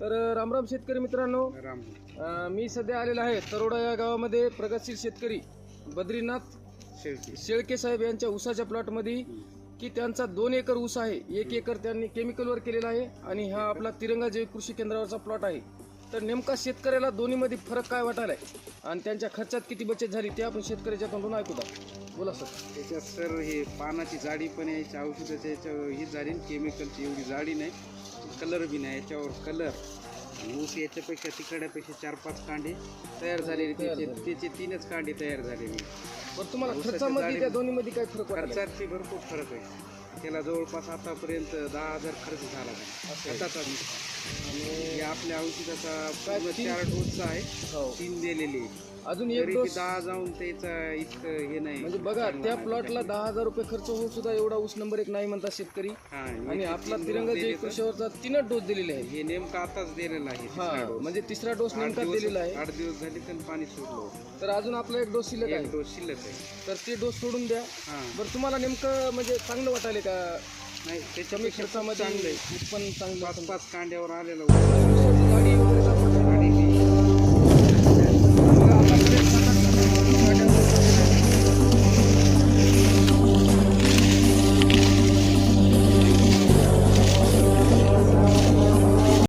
तर रामराम शेतकरी मित्रांनो, राम मी सध्या आलेलो आहे तरोडा या गावामध्ये. प्रगतशील शेतकरी बद्रीनाथ शेळके शेळके साहेब यांच्या ऊसाच्या प्लॉटमध्ये की त्यांचा 2 एकर ऊस आहे. 1 एकर त्यांनी केमिकलवर केलेला आहे आणि हा आपला तिरंगा जैविक कृषी केंद्रावरचा प्लॉट आहे. तर नेमका शेतकऱ्याला दोन्हीमध्ये फरक काय वाटायलाय आणि त्यांच्या खर्चात किती बचत झाली ते आपण शेतकऱ्याच्या तोंडून ऐकू द्या. बोला सर. त्याच्यात सर हे पानाची जाडी पण यायची, औषधाच्या याच्यावर ही जाडी, केमिकलची एवढी जाडी नाही, कलर बी नाही याच्यावर कलर. ऊस याच्यापेक्षा तिकड्यापेक्षा 4-5 कांडे तयार झालेले, त्याचे 3च कांडे तयार झालेले. पण तुम्हाला खर्चामध्ये त्या दोन्हीमध्ये काय फरक वाटला? खर्चाची भरपूर फरक आहे. त्याला जवळपास आतापर्यंत 10,000 खर्च झाला खताचा. आणि आपल्या औषधाचा पूर्ण 4 डोसचा आहे, 3 दिलेले. अजून एक डोस 10 जाऊन त्याचा इतकं हे नाही. म्हणजे बघा, त्या प्लॉटला 10,000 रुपये खर्च होऊन सुद्धा एवढा ऊस नंबर 1 नाही म्हणतात शेतकरी. आणि आपला तिरंगा जैविक कृषीवरचा 3च डोस दिलेले आहे. हे नेमकं आताच दिलेला आहे. हा, म्हणजे 3रा डोस नेमका दिलेला आहे. 8 दिवस झाले तर पाणी सोडलं. तर अजून आपला 1 डोस शिल्लक आहे. डोस शिल्लक आहे. तर ते डोस सोडून द्या. हां, बरं, तुम्हाला नेमकं म्हणजे चांगलं वाटायले का? नाही कमी त्याच्यापेक्षा खर्चामध्ये चांगलं आहे. उत्पन्न चांगलं. 5-5 कांड्यावर आलेलं गाडी वगैरे आणि आतापर्यंत